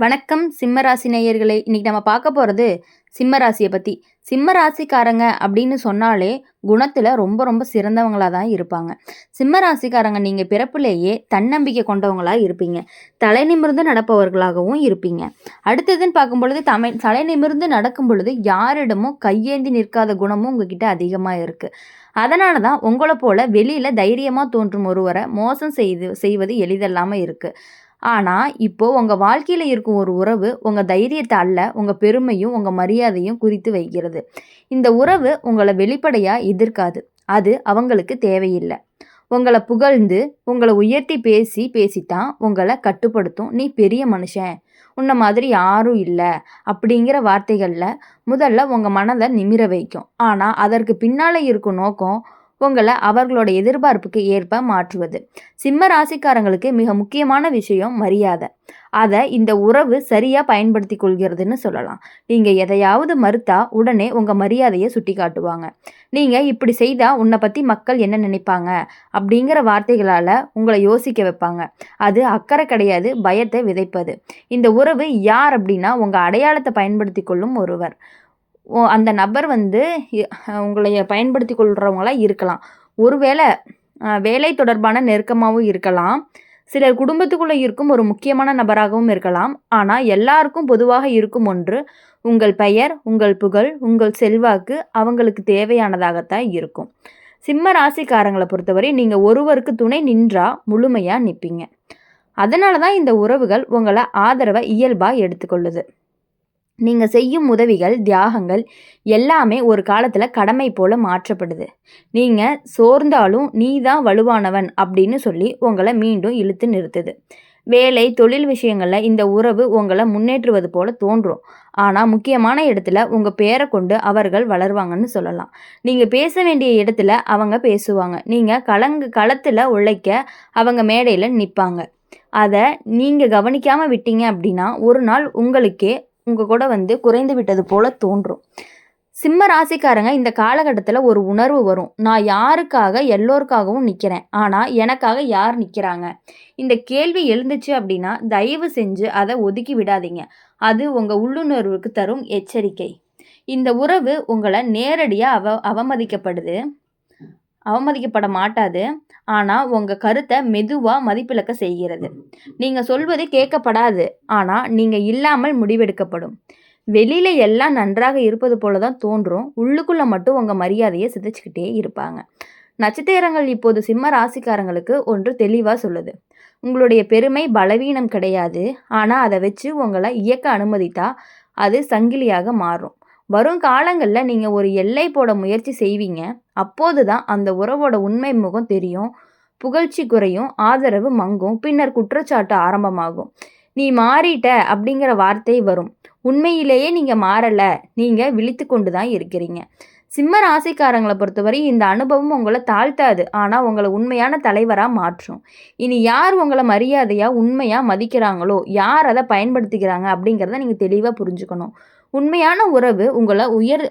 வணக்கம் சிம்மராசி நேயர்களே. இன்னைக்கு நம்ம பார்க்க போகிறது சிம்மராசியை பற்றி. சிம்மராசிக்காரங்க அப்படின்னு சொன்னாலே குணத்தில் ரொம்ப ரொம்ப சிறந்தவங்களாக தான் இருப்பாங்க. சிம்மராசிக்காரங்க நீங்கள் பிறப்புலேயே தன்னம்பிக்கை கொண்டவங்களாக இருப்பீங்க. தலை நிமிர்ந்து நடப்பவர்களாகவும் இருப்பீங்க. அடுத்ததுன்னு பார்க்கும் பொழுது தலை நிமிர்ந்து நடக்கும் பொழுது யாரிடமும் கையேந்தி நிற்காத குணமும் உங்ககிட்ட அதிகமாக இருக்குது. அதனால தான் உங்களை போல வெளியில் தைரியமாக தோன்றும் ஒருவரை மோசம் செய்வது எளிதல்லாமல் இருக்குது. ஆனால் இப்போ உங்கள் வாழ்க்கையில் இருக்கும் ஒரு உறவு உங்கள் தைரியத்தை அல்ல, உங்கள் பெருமையும் உங்கள் மரியாதையும் குறித்து வைக்கிறது. இந்த உறவு உங்களை வெளிப்படையாக எதிர்க்காது. அது அவங்களுக்கு தேவையில்லை. உங்களை புகழ்ந்து உங்களை உயர்த்தி பேசித்தான் உங்களை கட்டுப்படுத்தும். நீ பெரிய மனுஷன், உன்னை மாதிரி யாரும் இல்லை அப்படிங்கிற வார்த்தைகளில் முதல்ல உங்கள் மனதை நிமிர வைக்கும். ஆனால் அதற்கு பின்னால் இருக்கும் நோக்கம் உங்களை அவர்களோட எதிர்பார்ப்புக்கு ஏற்ப மாற்றுவது. சிம்ம ராசிக்காரங்களுக்கு மிக முக்கியமான விஷயம் மரியாதை. அதை இந்த உறவு சரியாக பயன்படுத்தி கொள்கிறதுன்னு சொல்லலாம். நீங்கள் எதையாவது மறுத்தா உடனே உங்கள் மரியாதையை சுட்டி காட்டுவாங்க. நீங்கள் இப்படி செய்தால் உன்னை பற்றி மக்கள் என்ன நினைப்பாங்க அப்படிங்கிற வார்த்தைகளால் உங்களை யோசிக்க வைப்பாங்க. அது அக்கறை கிடையாது, பயத்தை விதைப்பது. இந்த உறவு யார் அப்படின்னா உங்கள் அடையாளத்தை பயன்படுத்தி கொள்ளும் ஒருவர். அந்த நபர் உங்களைய பயன்படுத்தி கொள்கிறவங்களாக இருக்கலாம். ஒருவேளை வேலை தொடர்பான நெருக்கமாகவும் இருக்கலாம். சிலர் குடும்பத்துக்குள்ளே இருக்கும் ஒரு முக்கியமான நபராகவும் இருக்கலாம். ஆனால் எல்லாருக்கும் பொதுவாக இருக்கும் ஒன்று, உங்கள் பெயர், உங்கள் புகழ், உங்கள் செல்வாக்கு அவங்களுக்கு தேவையானதாகத்தான் இருக்கும். சிம்ம ராசிக்காரங்களை பொறுத்தவரை நீங்கள் ஒருவருக்கு துணை நின்றா முழுமையாக நிற்பீங்க. அதனால தான் இந்த உறவுகள் உங்களை ஆதரவை இயல்பாக எடுத்துக்கொள்ளுது. நீங்கள் செய்யும் உதவிகள், தியாகங்கள் எல்லாமே ஒரு காலத்தில் கடமை போல மாற்றப்படுது. நீங்கள் சோர்ந்தாலும் நீ தான் வலுவானவன் அப்படின்னு சொல்லி உங்களை மீண்டும் இழுத்து நிறுத்துது. வேலை, தொழில் விஷயங்களில் இந்த உறவு உங்களை முன்னேற்றுவது போல தோன்றும். ஆனால் முக்கியமான இடத்துல உங்கள் பேரை கொண்டு அவர்கள் வளருவாங்கன்னு சொல்லலாம். நீங்கள் பேச வேண்டிய இடத்துல அவங்க பேசுவாங்க. நீங்கள் களத்தில் உழைக்க அவங்க மேடையில் நிற்பாங்க. அதை நீங்கள் கவனிக்காமல் விட்டீங்க அப்படின்னா ஒரு நாள் உங்களுக்கே உங்கள் கூட குறைந்து விட்டது போல தோன்றும். சிம்ம ராசிக்காரங்க இந்த காலகட்டத்தில் ஒரு உணர்வு வரும். நான் யாருக்காக எல்லோருக்காகவும் நிற்கிறேன், ஆனால் எனக்காக யார் நிற்கிறாங்க? இந்த கேள்வி எழுந்துச்சு அப்படின்னா தயவு செஞ்சு அதை ஒதுக்கி விடாதீங்க. அது உங்கள் உள்ளுணர்வுக்கு தரும் எச்சரிக்கை. இந்த உறவு உங்களை நேரடியாக அவமதிக்கப்பட மாட்டாது. ஆனால் உங்கள் கருத்தை மெதுவாக மதிப்பிழக்க செய்கிறது. நீங்கள் சொல்வது கேட்கப்படாது, ஆனால் நீங்கள் இல்லாமல் முடிவெடுக்கப்படும். வெளியில் எல்லாம் நன்றாக இருப்பது போல தான் தோன்றும். உள்ளுக்குள்ளே மட்டும் உங்கள் மரியாதையை சிதைச்சிக்கிட்டே இருப்பாங்க. நட்சத்திரங்கள் இப்போது சிம்ம ராசிக்காரங்களுக்கு ஒன்று தெளிவாக சொல்லுது. உங்களுடைய பெருமை பலவீனம் கிடையாது, ஆனால் அதை வச்சு உங்களை இயக்க அனுமதித்தா அது சங்கிலியாக மாறும். வரும் காலங்களில் நீங்கள் ஒரு எல்லை போட முயற்சி செய்வீங்க. அப்போது தான் அந்த உறவோட உண்மை முகம் தெரியும். புகழ்ச்சி குறையும், ஆதரவு மங்கும், பின்னர் குற்றச்சாட்டு ஆரம்பமாகும். நீ மாறிட்ட அப்படிங்கிற வார்த்தை வரும். உண்மையிலேயே நீங்கள் மாறலை, நீங்கள் விழித்து கொண்டு தான் இருக்கிறீங்க. சிம்ம ராசிக்காரங்களை பொறுத்தவரை இந்த அனுபவம் உங்களை தாழ்த்தாது, ஆனால் உங்களை உண்மையான தலைவராக மாற்றும். இனி யார் உங்களை மரியாதையாக உண்மையாக மதிக்கிறாங்களோ, யார் அதை பயன்படுத்திக்கிறாங்க அப்படிங்கிறத நீங்கள் தெளிவாக புரிஞ்சுக்கணும். உண்மையான உறவு உங்களை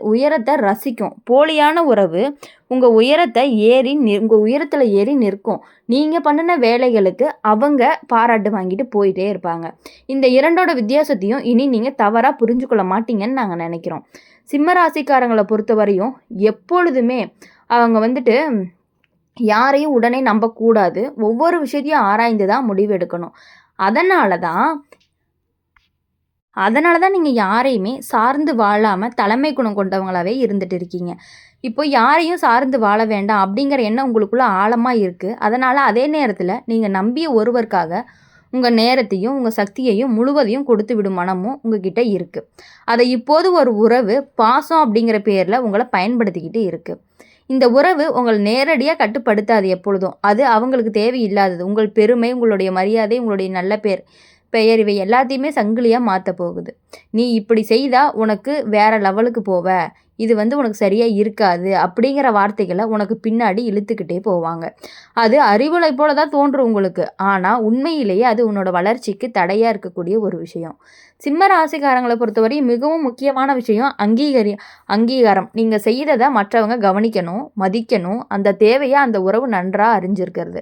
உயரத்தை ரசிக்கும். போலியான உறவு உங்கள் உயரத்தில் ஏறி நிற்கும். நீங்கள் பண்ணின வேலைகளுக்கு அவங்க பாராட்டு வாங்கிட்டு போயிட்டே இருப்பாங்க. இந்த இரண்டோட வித்தியாசத்தையும் இனி நீங்கள் தவறாக புரிஞ்சுக்கொள்ள மாட்டீங்கன்னு நாங்கள் நினைக்கிறோம். சிம்மராசிக்காரங்களை பொறுத்தவரையும் எப்பொழுதுமே அவங்க யாரையும் உடனே நம்பக்கூடாது. ஒவ்வொரு விஷயத்தையும் ஆராய்ந்து தான் முடிவெடுக்கணும். அதனால தான் நீங்கள் யாரையுமே சார்ந்து வாழாமல் தலைமை குணம் கொண்டவங்களாகவே இருந்துட்டு இருக்கீங்க. இப்போ யாரையும் சார்ந்து வாழ வேண்டாம் அப்படிங்கிற எண்ணம் உங்களுக்குள்ள ஆழமாக இருக்குது. அதனால் அதே நேரத்தில் நீங்கள் நம்பிய ஒருவருக்காக உங்கள் நேரத்தையும் உங்கள் சக்தியையும் முழுவதையும் கொடுத்து விடும் மனமும் உங்ககிட்ட இருக்குது. அதை இப்போது ஒரு உறவு பாசம் அப்படிங்கிற பேரில் உங்களை பயன்படுத்திக்கிட்டு இருக்குது. இந்த உறவு உங்களை நேரடியாக கட்டுப்படுத்தாது எப்பொழுதும். அது அவங்களுக்கு தேவையில்லாதது. உங்கள் பெருமை, உங்களுடைய மரியாதை, உங்களுடைய நல்ல பெயர் இவை எல்லாத்தையுமே சங்கிலியாக மாற்ற போகுது. நீ இப்படி செய்தால் உனக்கு வேற லெவலுக்கு போவ, இது உனக்கு சரியா இருக்காது அப்படிங்கிற வார்த்தைகள உனக்கு பின்னாடி இழுத்துக்கிட்டே போவாங்க. அது அறிவுரை போல தான் தோன்றும் உங்களுக்கு. ஆனா உண்மையிலேயே அது உன்னோட வளர்ச்சிக்கு தடையா இருக்கக்கூடிய ஒரு விஷயம். சிம்ம ராசிக்காரங்கள பொறுத்தவரை மிகவும் முக்கியமான விஷயம் அங்கீகாரம். நீங்க செய்தத மற்றவங்க கவனிக்கணும், மதிக்கணும். அந்த தேவைய அந்த உறவு நன்றா அறிஞ்சிருக்கிறது.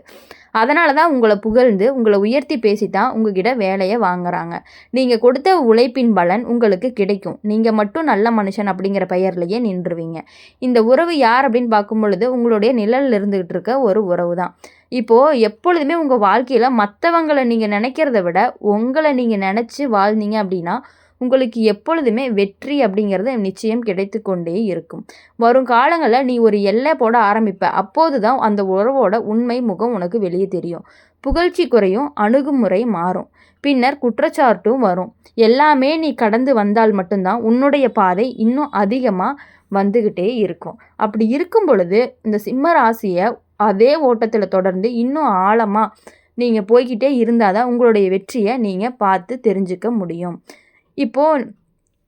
அதனால தான் உங்கள புகழ்ந்து, உங்கள உயர்த்தி பேசி தான் உங்ககிட்ட வேலைய வாங்குறாங்க. நீங்க கொடுத்த உழைப்பின் பலன் உங்களுக்கு கிடைக்கும். நீங்க மட்டும் நல்ல மனுஷன் அப்படிங்கிற பெயர்லயே நின்றுவீங்க. இந்த உறவு யார் அப்படின்னு பார்க்கும் பொழுது, உங்களுடைய நிழல்ல இருந்துகிட்டு இருக்க ஒரு உறவு தான். இப்போ எப்பொழுதுமே உங்க வாழ்க்கையில மத்தவங்கள நீங்க நினைக்கிறத விட, உங்கள நீங்க நினைச்சு வாழ்ந்தீங்க அப்படின்னா, உங்களுக்கு எப்பொழுதுமே வெற்றி அப்படிங்கிறது நிச்சயம் கிடைத்து கொண்டே இருக்கும். வரும் காலங்கள்ல நீ ஒரு எல்லை போட ஆரம்பிப்ப. அப்போதுதான் அந்த உறவோட உண்மை முகம் உனக்கு வெளியே தெரியும். புகழ்ச்சி குறையும், அணுகுமுறை மாறும். பின்னர் குற்றச்சாட்டும் வரும். எல்லாமே நீ கடந்து வந்தால் மட்டும்தான் உன்னுடைய பாதை இன்னும் அதிகமா வந்துகிட்டே இருக்கும். அப்படி இருக்கும் பொழுது இந்த சிம்ம ராசிய அதே ஓட்டத்துல தொடர்ந்து இன்னும் ஆழமா நீங்க போய்க்கிட்டே இருந்தா தான் உங்களுடைய வெற்றிய நீங்க பார்த்து தெரிஞ்சுக்க முடியும். இப்போ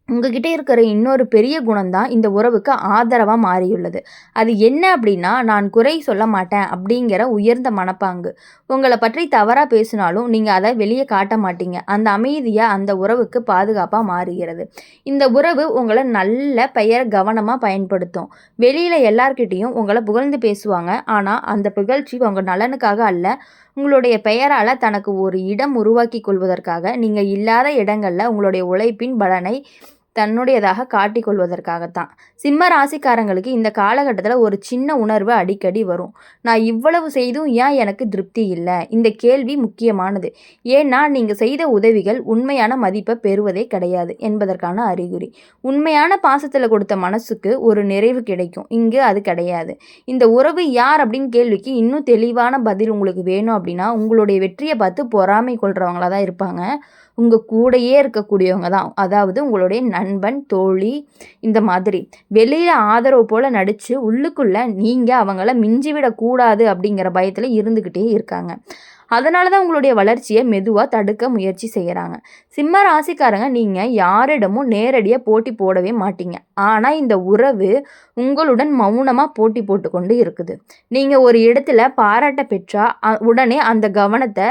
உங்ககிட்ட இருக்கிற இன்னொரு பெரிய குணம் தான் இந்த உறவுக்கு ஆதரவா மாறியுள்ளது. அது என்ன அப்படின்னா, நான் குறை சொல்ல மாட்டேன் அப்படிங்கிற உயர்ந்த மனப்பாங்கு. உங்கள பற்றி தவறா பேசினாலும் நீங்க அத வெளிய காட்ட மாட்டீங்க. அந்த அமைதியா அந்த உறவுக்கு பாதுகாப்பா மாறுகிறது. இந்த உறவு உங்கள நல்ல பெயர கவனமா பயன்படுத்தும். வெளியில எல்லார்கிட்டயும் உங்கள புகழ்ந்து பேசுவாங்க. ஆனா அந்த புகழ்ச்சி உங்க நலனுக்காக அல்ல, உங்களுடைய பெயரால தனக்கு ஒரு இடம் உருவாக்கிக் கொள்வதற்காக, நீங்க இல்லாத இடங்கள்ல உங்களுடைய உழைப்பின் பலனை தன்னுடையதாக காட்டிக் கொள்வதற்காகத்தான். சிம்ம ராசிக்காரங்களுக்கு இந்த காலகட்டத்துல ஒரு சின்ன உணர்வு அடிக்கடி வரும். நான் இவ்வளவு செய்தும் ஏன் எனக்கு திருப்தி இல்ல? இந்த கேள்வி முக்கியமானது. ஏன்னா நீங்க செய்த உதவிகள் உண்மையான மதிப்பை பெறுவதே கிடையாது என்பதற்கான அறிகுறி. உண்மையான பாசத்துல கொடுத்த மனசுக்கு ஒரு நிறைவு கிடைக்கும். இங்கு அது கிடையாது. இந்த உறவு யார் அப்படின்னு கேள்விக்கு இன்னும் தெளிவான பதில் உங்களுக்கு வேணும் அப்படின்னா, உங்களுடைய வெற்றியை பார்த்து பொறாமை கொள்றவங்களா தான் இருப்பாங்க. உங்க கூடயே இருக்கக்கூடியவங்க தான். அதாவது உங்களுடைய நண்பன், தோழி இந்த மாதிரி. வெளியில ஆதரவு போல நடிச்சு, உள்ளுக்குள்ள நீங்க அவங்கள மிஞ்சிவிடக்கூடாது அப்படிங்கிற பயத்துல இருந்துகிட்டே இருக்காங்க. அதனால தான் உங்களுடைய வளர்ச்சியை மெதுவா தடுக்க முயற்சி செய்யறாங்க. சிம்ம ராசிக்காரங்க நீங்க யாரிடமும் நேரடியா போட்டி போடவே மாட்டீங்க. ஆனா இந்த உறவு உங்களுடன் மௌனமா போட்டி போட்டுக்கொண்டு இருக்குது. நீங்க ஒரு இடத்துல பாராட்ட பெற்றா உடனே அந்த கவனத்தை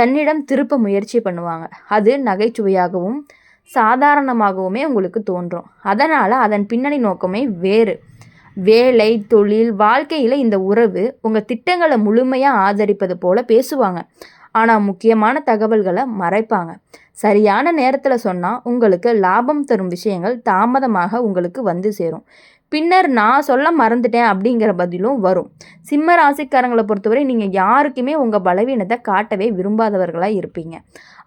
தன்னிடம் திருப்ப முயற்சி பண்ணுவாங்க. அது நகைச்சுவையாகவும் சாதாரணமாகவுமே உங்களுக்கு தோன்றும். அதனால அதன் பின்னணி நோக்கமே வேறு. வேலை, தொழில், வாழ்க்கையில இந்த உறவு உங்க திட்டங்களை முழுமையா ஆதரிப்பது போல பேசுவாங்க. ஆனா முக்கியமான தகவல்களை மறைப்பாங்க. சரியான நேரத்துல சொன்னா உங்களுக்கு லாபம் தரும் விஷயங்கள் தாமதமாக உங்களுக்கு வந்து சேரும். பின்னர் நான் சொல்ல மறந்துட்டேன் அப்படிங்கிற பதிலும் வரும். சிம்ம ராசிக்காரங்களை பொறுத்தவரை நீங்க யாருக்குமே உங்க பலவீனத்தை காட்டவே விரும்பாதவர்களா இருப்பீங்க.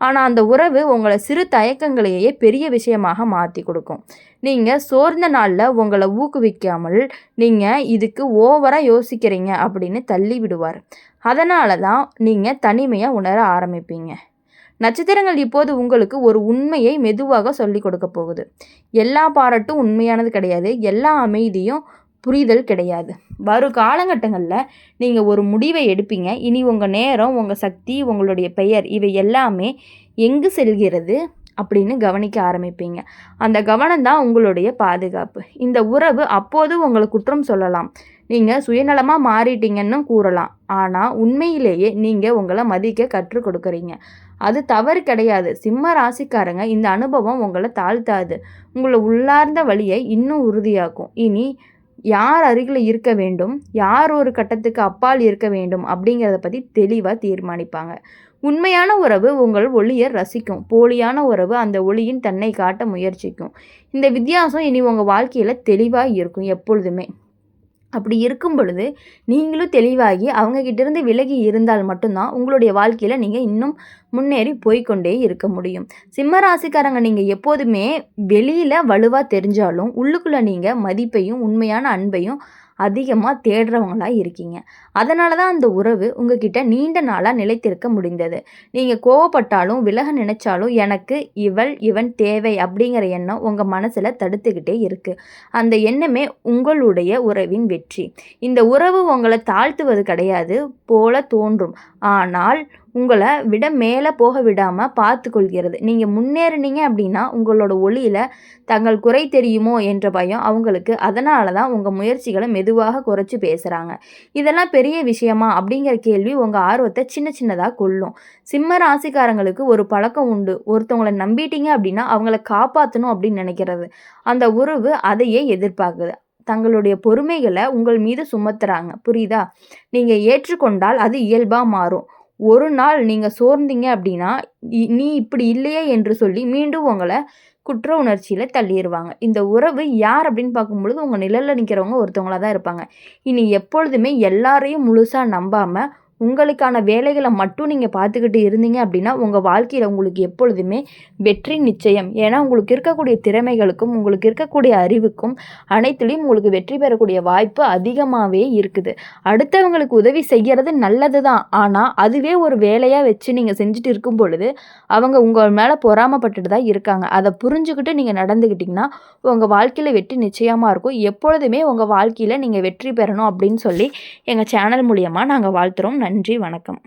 ஆனா அந்த உறவு உங்களை சிறு தயக்கங்களையே பெரிய விஷயமாக மாத்தி கொடுக்கும். நீங்க சோர்ந்த நாள்ல உங்களை ஊக்குவிக்காமல் நீங்க இதுக்கு ஓவரா யோசிக்கிறீங்க அப்படின்னு தள்ளி விடுவார். அதனால தான் நீங்க தனிமையா உணர ஆரம்பிப்பீங்க. நட்சத்திரங்கள் இப்போது உங்களுக்கு ஒரு உண்மையை மெதுவாக சொல்லிக் கொடுக்க போகுது. எல்லா பாராட்டும் உண்மையானது கிடையாது. எல்லா அமைதியும் புரிதல் கிடையாது. வரும் காலகட்டங்களில் நீங்கள் ஒரு முடிவை எடுப்பீங்க. இனி உங்கள் நேரம், உங்கள் சக்தி, உங்களுடைய பெயர் இவை எல்லாமே எங்கு செல்கிறது அப்படின்னு கவனிக்க ஆரம்பிப்பீங்க. அந்த கவனம் தான் உங்களுடைய பாதுகாப்பு. இந்த உறவு அப்போது உங்களை குற்றம் சொல்லலாம். நீங்கள் சுயநலமாக மாறிட்டீங்கன்னு கூறலாம். ஆனால் உண்மையிலேயே நீங்கள் உங்களை மதிக்க கற்றுக் கொடுக்குறீங்க. அது தவறு கிடையாது. சிம்ம ராசிக்காரங்க இந்த அனுபவம் உங்களை தாழ்த்தாது. உங்களை உள்ளார்ந்த வழியை இன்னும் உறுதியாக்கும். இனி யார் அருகில் இருக்க வேண்டும், யார் ஒரு கட்டத்துக்கு அப்பால் இருக்க வேண்டும் அப்படிங்கிறத பற்றி தெளிவாக தீர்மானிப்பாங்க. உண்மையான உறவு உங்கள் ஒளியை ரசிக்கும். போலியான உறவு அந்த ஒளியின் தன்னை காட்ட முயற்சிக்கும். இந்த வித்தியாசம் இனி உங்கள் வாழ்க்கையில் தெளிவாக இருக்கும் எப்பொழுதுமே. அப்படி இருக்கும் பொழுது நீங்களும் தெளிவாகி அவங்ககிட்டேருந்து விலகி இருந்தால் மட்டும்தான் உங்களுடைய வாழ்க்கையில் நீங்கள் இன்னும் முன்னேறி போய்கொண்டே இருக்க முடியும். சிம்ம ராசிக்காரங்க நீங்கள் எப்போதுமே வெளியில் வலுவாக தெரிஞ்சாலும் உள்ளுக்குள்ளே நீங்கள் மதிப்பையும் உண்மையான அன்பையும் அதிகமாக தேடுறவங்களா இருக்கீங்க. அதனால தான் அந்த உறவு உங்ககிட்ட நீண்ட நாளாக நிலைத்திருக்க முடிந்தது. நீங்கள் கோவப்பட்டாலும் விலக நினைச்சாலும் எனக்கு இவன் தேவை அப்படிங்கிற எண்ணம் உங்கள் மனசில் தடுத்துக்கிட்டே இருக்குது. அந்த எண்ணமே உங்களுடைய உறவின் வெற்றி. இந்த உறவு உங்களை தாழ்த்துவது கிடையாது போல தோன்றும். ஆனால் உங்கள விட மேல போக விடாம பார்த்துக்கொள்கிறது. நீங்க முன்னேறுனீங்க அப்படின்னா, உங்களோட ஒளியில தங்கள் குறை தெரியுமோ என்ற பயம் அவங்களுக்கு. அதனால தான் உங்க முயற்சிகள மெதுவாக குறைச்சு பேசுறாங்க. இதெல்லாம் பெரிய விஷயமா? அப்படிங்கிற கேள்வி உங்க ஆர்வத்த சின்ன சின்னதா கொல்லும். சிம்ம ராசிக்காரங்களுக்கு ஒரு பழக்கம் உண்டு. ஒருத்தவங்கள நம்பிட்டீங்க அப்படின்னா, அவங்கள காப்பாத்தணும் அப்படின்னு நினைக்கிறது. அந்த உறவு அதையே எதிர்பார்க்குது. தங்களுடைய பொறுமைகள உங்கள் மீது சுமத்துறாங்க. புரியுதா? நீங்க ஏற்றுக்கொண்டால் அது இயல்பா மாறும். ஒரு நாள் நீங்க சோர்ந்தீங்க அப்படின்னா, "நீ இப்படி இல்லையே" என்று சொல்லி மீண்டும் உங்கள குற்ற உணர்ச்சியில தள்ளிருவாங்க. இந்த உறவு யார் அப்படின்னு பார்க்கும்பொழுது, உங்க நிழல்ல நிக்கிறவங்க ஒருத்தவங்களா தான் இருப்பாங்க. இனி எப்பொழுதுமே எல்லாரையும் முழுசா நம்பாம, உங்களுக்கான வேலைகள மட்டும் நீங்க பார்த்துக்கிட்டு இருந்தீங்க அப்படின்னா, உங்க வாழ்க்கையில உங்களுக்கு எப்பொழுதுமே வெற்றி நிச்சயம். ஏன்னா, உங்களுக்கு இருக்கக்கூடிய திறமைகளுக்கும், உங்களுக்கு இருக்கக்கூடிய அறிவுக்கும் அனைத்துலயும் உங்களுக்கு வெற்றி பெறக்கூடிய வாய்ப்பு அதிகமாவே இருக்குது. அடுத்தவங்களுக்கு உதவி செய்யறது நல்லது தான். ஆனா, அதுவே ஒரு வேலையா வச்சு நீங்க செஞ்சுட்டு இருக்கும் பொழுது, அவங்க உங்க மேல பொறாமப்பட்டுட்டு தான் இருக்காங்க. அத புரிஞ்சுகிட்டு நீங்க நடந்துக்கிட்டீங்கன்னா, உங்க வாழ்க்கையில வெற்றி நிச்சயமா இருக்கும். எப்பொழுதுமே உங்க வாழ்க்கையில நீங்க வெற்றி பெறணும் அப்படின்னு சொல்லி, எங்க சேனல் மூலியமா நாங்க வாழ்த்துறோம். நன்றி, வணக்கம்.